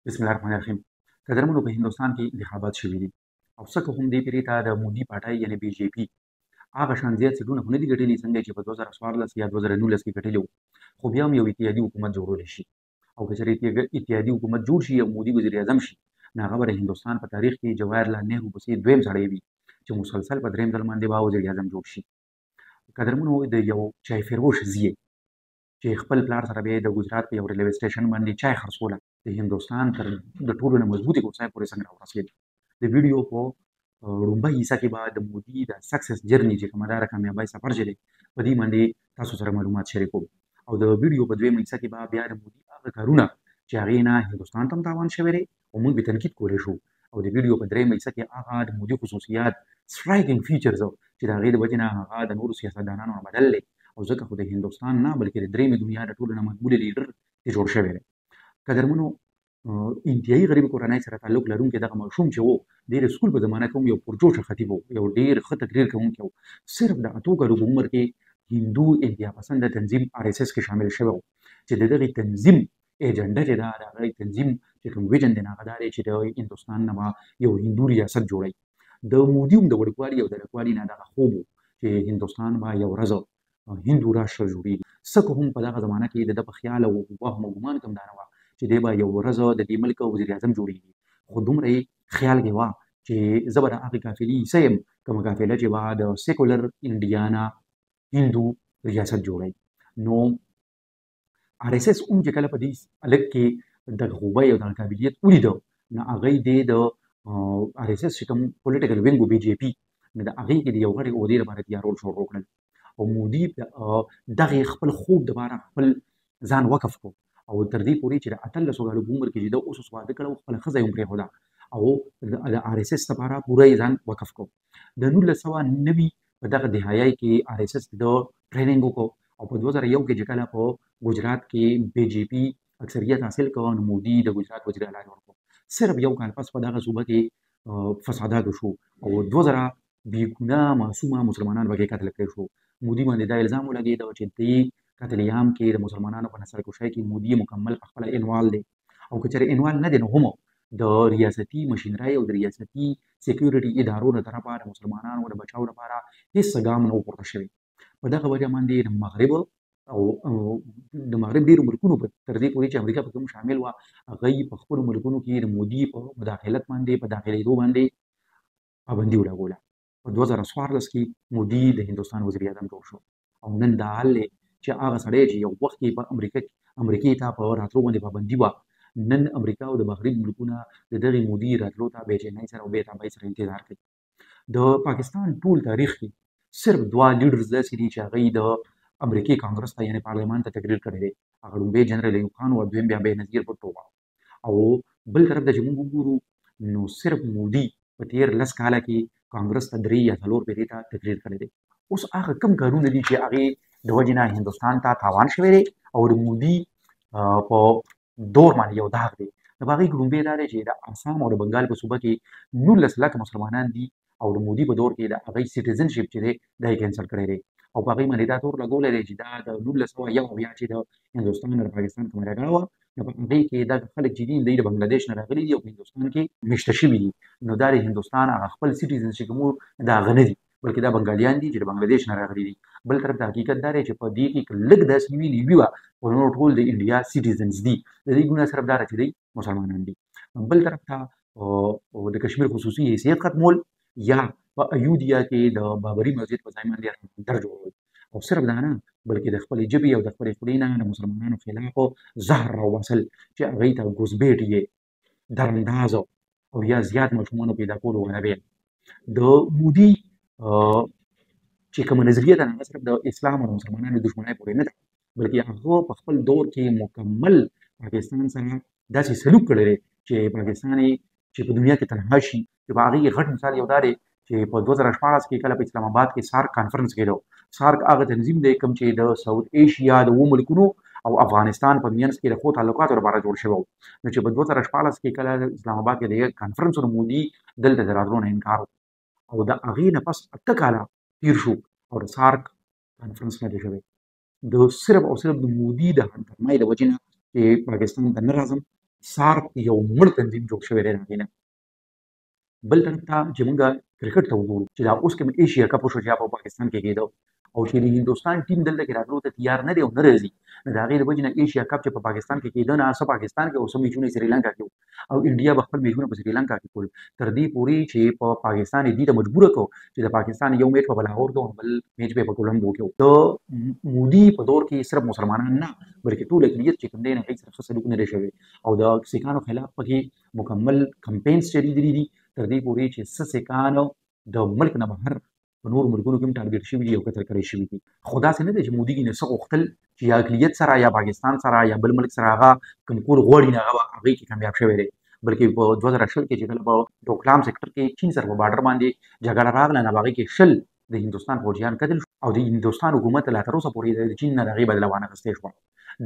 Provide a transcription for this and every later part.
بسم الله الرحمن الرحیم. قدرمنو په هندوستان کې انتخابات شوي دي او څه که هم دې پرې ته د مودي پاټۍ یعنې بي جے پي هغه شان زیات سیټونه خو نه دي ګټلي څنګه چې په 2014 یا 2019 کې ګټلي وو، خو بیا هم یو اتحادي حکومت جوړولی شي او که چېرې اتحادي حکومت جوړ شي او مودي وزیر اعظم شي نو هغه به د هندوستان په تاریخ کې جواهرلال نهرو پسې دویم سړی وي چې مسلسل په درېیم ځل باندې به وزیر اعظم جوړ شي. قدرمنو د یو چای فروش زوی چې خپل پلار سره به د ګجرات په یو ریلوے سټیشن باندې چای خرڅوله د هندوستان تر د ټولو نه مضبوطې کوڅې پورې څنګه راورسېد. د ویډیو په لومړۍ حصه کې به د مودي د سکسس جرني چې کومه ده د کامیابۍ سفر چې دی په دې باندې تاسو سره معلومات شریکوم او د ویډیو په دویمه حصه کې به بیا د مودي هغه کارونه چې هغې نه هندوستان ته هم تاوان شوی دی او موږ به تنقید کولی شو او د ویډیو په درېیمه حصه کې هغه د مودي خصوصیات سټرایکینګ فیچرز چې د هغې د وجې نه هغه د نورو سیاستدانانو نه بدل دی او ځکه خو د هندوستان نه بلکې د درېیمې دنیا د ټولو نه مقبوله لیډر چې جوړ شوی دی. قدرمنو انتهایی غریب کورنۍ سره تعلق لرونکی دغه ماشوم چې و د سکول په زمانه کې هم یو پرجوشه خطیب و، یو ډېر ښه تقریر کوونکی و. صرف د اتو کالو په عمر کې هندو انتها پسنده تنظیم RSS کې شامل شوی و چې د دغې تنظیم ایجنډه چې ده د هغه تنظیم چې کوم ویژن دی هغه دا دی چې د هندوستان نه به یو هندو ریاست جوړوي. د مودي هم د وړوکوالي او د لږوالي نه دغه خوب و چې هندوستان به یو ورځ هندو راشټر جوړېږي. څه که هم په دغه زمانه کې د ده په خیال او وهم او ګمان کې هم دا نه وه چې دی به یو ورځ د دې ملک وزیر اعظم جوړېږي، خو دومره یې خیال کې وه چې زه به د هغې قافلې حصه یم کومه قافله چې به د سیکولر انډیانا هندو ریاست جوړوي. نو RSS هم چې کله په دې هلک کې دغه خوبۍ او دغه قابلیت ولیده نو هغوی دې د RSS چې کوم پولیټیکل وینګ و BJP نو د هغې کې د یو غټې عهدې لپاره تیارول شروع کړل او مودي دغې خپل خوب دپاره خپل ځان وقف کړو او تر دې پورې چې د 18 کالو په عمر کې چې ده اوس واده کړی و خپله ښځه یې هم پرېښوده او د RSS لپاره پوره یې ځان وقف کړو. د 1990 په دغه دهایۍ کې RSS د ټریننګ وکړو او په 2001 کې چې کله په ګجرات کې BJP اکثریت حاصل کړ نو مودي د ګجرات وزیر اعلی جوړ کړو. صرف یو کال پس په دغه صوبه کې فسادات وشو او 2000 بېګناه معصومه مسلمانان پکې قتل کړای شو. مودي باندې دا الزام ولګېده چې دې قتل عام کې د مسلمانانو په نسلکشۍ کې مودي مکمل په خپله انوال دی او که چېرې انوال نه دی نو هم د ریاستي مشینرۍ او د ریاستي سیکیورټي ادارو له طرفه د مسلمانانو د بچاو لپاره هېڅ ګام نه و پورته شوی. په دغه وجه باندې د مغرب ډېرو ملکونو تر دې پورې چې امریکا پکې هم شامل وه هغوی په خپلو ملکونو کې د مودي په مداخلت باندې په داخلېدو باندې پابندي ولګوله. په 2014 کې مودي د هندوستان وزیر اعظم جوړ شو او نن دا حال دی چې هغه سړی چې یو وخت کې په امریکې ته په راتلو باندې پابندي وه نن امریکا او د مغرب ملکونه د دغې مودي راتلو ته بېچینۍ سره او بېتابۍ سره انتظار کوي. د پاکستان ټول تاریخ کې صرف 2 لیډرز داسې دي چې هغوی د امریکې کانګرس ته یعنې پارلمان ته تقریر کړی دی. هغه لومړی جنرال ایوب خان او دویم بیا بېنظیر بټو وه او بل طرف ته چې موږ وګورو نو صرف مودي په تېر 10 کاله کې کانګرس ته 3 یا 4 پېرې ته تقریر کړی دی. اوس هغه کوم کارونه دي چې هغې د وجې نه هندوستان ته تاوان شوی دی او د مودي په دور باندې یو داغ دی. د هغې کې لومړی دا دی چې د آسام او د بنګال په صوبه کې 19 لکه مسلمانان دي او د مودي په دور کې د هغوی سټیزنشپ چې دی دا یې کینسل کړی دی او په هغوی باندې دا تور لګولی دی چې دا د 1901 چې د هندوستان او د پاکستان کومه جګړه وه نو په هغې کې دغه خلک چې دي دوی د بنګلادیش نه راغلي دي او په هندوستان کې مېشته شوي دي نو دا د هندوستان هغه خپل سټیزنشپ کوم د هغه نه دي بلکې دا بنګالیان دي چې د بنګلادیش نه راغلي دي. بل طرف ته حقیقت دا دی چې په دې کې که لږ داسې وي نیوي وه خو نور ټول د انډیا سټیزنز دي. د دې ګناه صرف دا ده چې دوی مسلمانان دي. بل طرف ته د کشمیر خصوصي حیثیت ختمول یا په ایودیا کې د بابري مسجد په ځای باندې منتر جوړول او صرف دا نه بلکې د خپلې ژبې او د خپلې خولې نه د مسلمانانو خلاف زهر راوباسل چې هغوی ته ګوزبېټ یې درانداز او یا زیات ماشومانو پیدا کولو ونبیل. د مودي چې کومه نظریه ده هغه صرف د اسلام او د مسلمانانو د دښمنۍ پورې نه ده بلکې هغه په خپل دور کې مکمل پاکستان سره داسې سلوک کړی دی چې پاکستان چې په دنیا کې تنها شي. چې په هغې غټ مثال یو دا دی چې په 2014 کې کله په اسلام آباد کې سارک کانفرنس کېدو. سارک هغه تنظیم دی کوم چې د ساوث ایشیا د 2 ملکونو او افغانستان په منځ کې د ښو تعلقاتو لپاره جوړ شوی و. نو چې په 2014 کې کله اسلام آباد کې د کانفرنس د مودي دلته د راتلو نه انکار او د هغې نه پس 8 کاله تیر شو او د سارک کانفرنس نه دی شوی. د صرف او صرف د مودي د همفرمۍ د وجې نه چې پاکستان ته نه راځم سارک یو مړ تنظیم جوړ شوی دی د هغې نه. بل طرف ته چې موږ کرکټ ته وګورو چې دا اوس کوم ایشیا کپ وشو چې هغه په پاکستان کې کېده او چې د هندوستان ټیم دلته کې راتلو ته تیار نه دی او نه راځي، نو د هغې د وجې نه ایشیا کپ چې په پاکستان کې کېده نه څه پاکستان کې او څه میچونه یې سریلانکا کې او انډیا به خپل میچونه په سریلانکا کې کول، تر دې پورې چې په پاکستان یې دې ته مجبوره کړو چې د پاکستان یو میچ په لاهور کې او بل میچ به په کولمبو کې د مودي په دور کې صرف مسلمانان نه بلکې ټول اقلیت چې کوم دی نه هیڅ څه سلوک نه دی شوی او د سیکانو خلاف پکې مکمل کمپینز چلیدلي دي تر دې پورې چې څه سیکانو د ملک نه بهر په نور ملکونو کې هم ټارګېټ شوي دي او قتل کړی شوي دي. خو داسې نه دی چې مودي نه څه غوښتل چې یا اقلیت سره یا پاکستان سره یا بل ملک سره هغه کوم کول غواړي نه هغه هغې کې کامیاب شوی دی، بلکې په 2020 کې چې کله په ډوکلام سیکټر کې چین سره په بارډر باندې جګړه راغله نو هغې کې 20 د هندوستان فوجیان قتل شو او د هندوستان حکومت لا تر اوسه پورې د چین نه د هغې بدله وانخیستې شوه.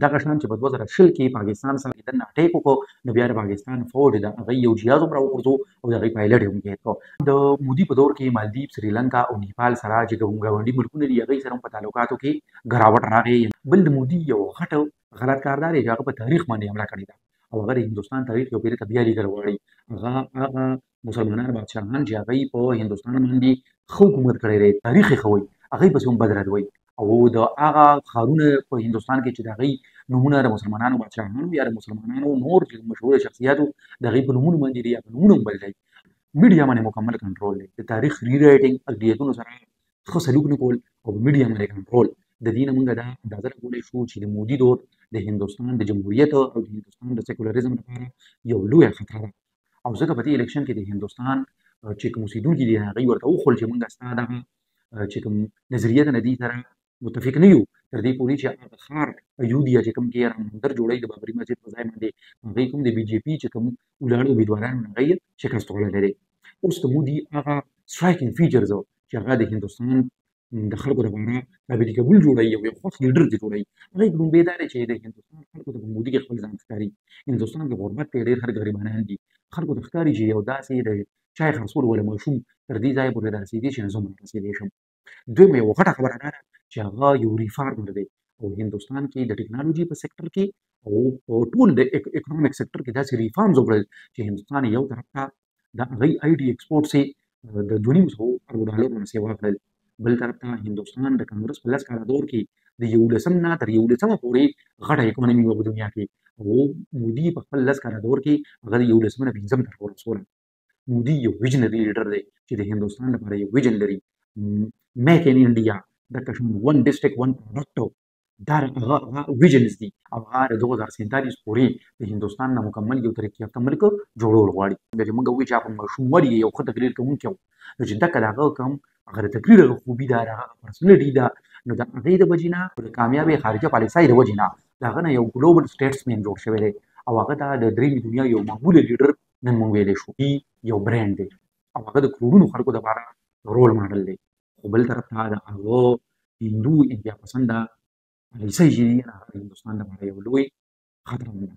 دغه شان چې په 2020 کې پاکستان سره دننه اټیک وکړو نو بیا د پاکستان فوج د هغې یو جهاز هم راوغورځو او د هغې پایلټ یې هم قید کړو. د مودي په دور کې مالدیپ، سریلانکا او نیپال سره چې کوم ګاونډي ملکونه دي هغې سره هم په تعلقاتو کې ګراوټ راغی. بل د مودي یو غټ غلط کار دا دی چې هغه په تاریخ باندې حمله کړې ده او هغه د هندوستان تاریخ یو پیرې ته بیا لیکل غواړي. هغه مسلمانان بادشاهان چې هغې په هندوستان باندې ښه حکومت کړی دی تاریخ یې ښه وایي هغې پسې هم بد ردوي او د هغه ښارونه په هندوستان کې چې د هغې نومونه د مسلمانانو بادشاهانو یا د مسلمانانو نور چې مشهوره شخصیاتو د هغې په نومونو باندې دي یا په نومونه هم بل دی. میډیا باندې مکمل کنټرول دی، د تاریخ ری رایټینګ اقلیتونو سره ښه سلوک نه کول او میډیا باندې کنټرول. د دې نه موږ دا اندازه لګولی شو چې د مودي دور د هندوستان د جمهوریت او د هندوستان د سیکولریزم لپاره یو لویه خطره ده او ځکه په دې الیکشن کې د هندوستان چې کوم اوسېدونکي دي هغوی ورته وښول چې موږ ستا دغه چې کوم نظریه ده نه دې سره متفق نه یو تر دې پورې چې هغه ښار ایودیا چې کوم کې رام مندر جوړوي د بابري مسجد په ځای باندې هغې کوم د بي جې پي چې کوم ولاړ امیدواران هغه یې شکست وړلی دی. اوس د مودي هغه سټرایکینګ فیچرز چې هغه د هندوستان د خلکو لپاره قابل قبول جوړوي او یو خوښ لیډر دې جوړوي. هغې کې لومړی دا دی چې د هندوستان خلکو ته په مودي کې خپل ځان ښکاري. هندوستان کې غربت دی، ډېر خلک غریبانان دي، خلکو ته ښکاري چې یو داسې د چای خرڅول ولا ماشوم تر دې ځایه پورې رارسېدی چې نه زه هم رارسېدی شم. دویمه یوه غټه خبره دا ده چې هغه یو ریفارم دی او هندوستان کې د ټکنالوژي په سیکټر کې او په ټول د اکنامک سیکټر کې داسې ریفارمز وکړل چې هندوستان یو طرف ته د هغې آی ډي ایکسپورټس یې د 2.5 اربو ډالرو نه سیوا کړل، بل طرف ته هندوستان د کانګرس په 10 کاله دور کې د 11 نه تر 11 پورې غټه اکانومي وه په دنیا کې او مودي په خپل 10 کاله دور کې هغه د 11 نه 5 ته ورسوله. مودي یو ویژنري لیډر دی چې د هندوستان لپاره یو ویژن لري. میک ان انډیا د کشمیر ون ډسټرکټ ون پروډکټ دا هغه ویژنز دي او هغه د 2047 پورې د هندوستان نه مکمل یو ترقي یافته ملک جوړول غواړي. بیا چې موږ وایو چې هغه ماشوموالي یو ښه تقریر کوونکی و نو چې دقه د هغه کوم هغه د تقریر هغه خوبي ده هغه پرسنالټي ده نو د هغې د وجې نه د کامیابې خارجه پالیسۍ د وجې نه د هغه نه یو ګلوبل سټیټسمین جوړ شوی دی او هغه ته د درېیمې دنیا یو معموله لیډر نن موږ ویلی شو یو برانډ دی او هغه د کروڑونو خلکو دپاره رول ماډل دی. خو بل طرف ته د هغه هندو انډیا پسنده پالیسۍ چې دي هغه د هندوستان لپاره یو لوی خطر هم ده.